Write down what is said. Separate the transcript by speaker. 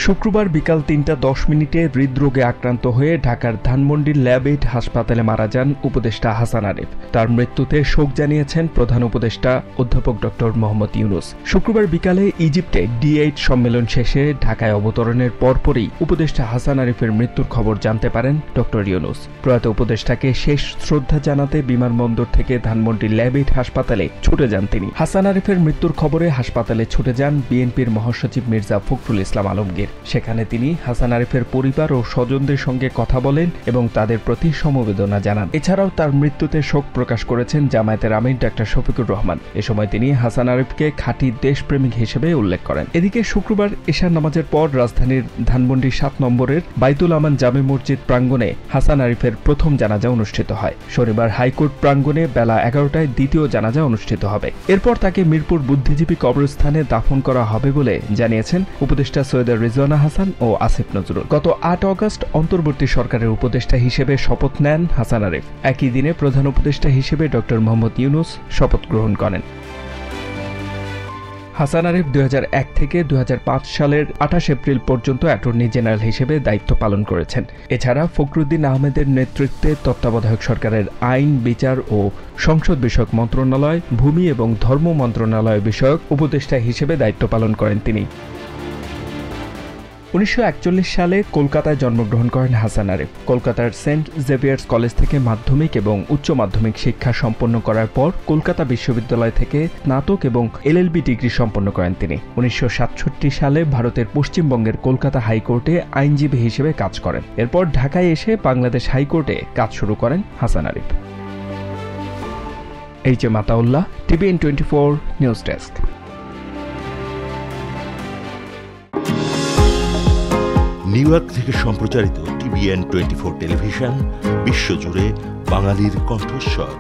Speaker 1: শুক্রবার বিকাল ৩:১০ হৃদরোগে আক্রান্ত হয়ে ঢাকার ধানমন্ডির ল্যাব-8 হাসপাতালে মারা যান উপদেষ্টা হাসান আরিফ। তার মৃত্যুতে শোক জানিয়েছেন প্রধান উপদেষ্টা অধ্যাপক ড. মোহাম্মদ ইউনূস। শুক্রবার বিকালে ইজিপ্টে D8 সম্মেলন শেষে ঢাকায় অবতরণের পরপরই উপদেষ্টা হাসান আরিফের মৃত্যুর খবর জানতে পারেন ড. ইউনূস। প্রয়াত উপদেষ্টাকে শেষ শ্রদ্ধা জানাতে বিমানবন্দর থেকে ধানমন্ডির ল্যাব-8 হাসপাতালে ছুটে যান তিনি। হাসান আরিফের মৃত্যুর খবরে হাসপাতালে ছুটে যান বিএনপির মহাসচিব মির্জা ফখরুল ইসলাম আলমগীর। সেখানে তিনি হাসান আরিফের পরিবার ও স্বজনদের সঙ্গে কথা বলেন এবং তাদের প্রতি সমবেদনা জানান। এছাড়াও তার মৃত্যুতে শোক প্রকাশ করেছেন জামায়াতের আমির ডা. শফিকুর রহমান। এ সময় তিনি হাসান আরিফকে খাঁটি দেশপ্রেমিক হিসেবে উল্লেখ করেন। এদিকে শুক্রবার এশার নামাজের পর রাজধানীর ধানমন্ডি ৭ নম্বরের বাইতুল আমান জামে মসজিদ প্রাঙ্গণে হাসান আরিফের প্রথম জানাজা অনুষ্ঠিত হয়। শনিবার হাইকোর্ট প্রাঙ্গণে বেলা ১১টায় দ্বিতীয় জানাজা অনুষ্ঠিত হবে। এরপর তাকে মিরপুর বুদ্ধিজীবী কবরস্থানে দাফন করা হবে বলে জানিয়েছেন উপদেষ্টা সৈয়দ রিজওয়ানা হাসান ও আসিফ নজরুল। গত ৮ অগস্ট অন্তর্বর্তী সরকারের উপদেষ্টা হিসেবে শপথ নেন হাসান আরিফ। একই দিনে প্রধান উপদেষ্টা হিসেবে ড. মোহাম্মদ ইউনূস শপথ গ্রহণ করেন। হাসান আরিফ ২০০১ থেকে ২০০৫ সালের ২৮ এপ্রিল পর্যন্ত অ্যাটর্নি জেনারেল হিসেবে দায়িত্ব পালন করেছেন। এছাড়া ফখরুদ্দিন আহমেদের নেতৃত্বে তত্ত্বাবধায়ক সরকারের আইন, বিচার ও সংসদ বিষয়ক মন্ত্রণালয়, ভূমি এবং ধর্ম মন্ত্রণালয় বিষয়ক উপদেষ্টা হিসেবে দায়িত্ব পালন করেন তিনি। ১৯৪১ সালে কলকাতায় জন্মগ্রহণ করেন হাসান আরিফ। কলকাতার সেন্ট জেভিয়ার্স কলেজ থেকে মাধ্যমিক এবং উচ্চ মাধ্যমিক শিক্ষা সম্পন্ন করার পর কলকাতা বিশ্ববিদ্যালয় থেকে স্নাতক এবং LLB ডিগ্রি সম্পন্ন করেন তিনি। ১৯৬৭ সালে ভারতের পশ্চিমবঙ্গের কলকাতা হাইকোর্টে আইনজীবী হিসেবে কাজ করেন। এরপর ঢাকায় এসে বাংলাদেশ হাইকোর্টে কাজ শুরু করেন Hasan Arif. HM Ataullah, TVN24 news desk.
Speaker 2: New York থেকে সম্প্রচারিত TVN24 টেলিভিশন বিশ্বজুড়ে বাঙালির কণ্ঠস্বর।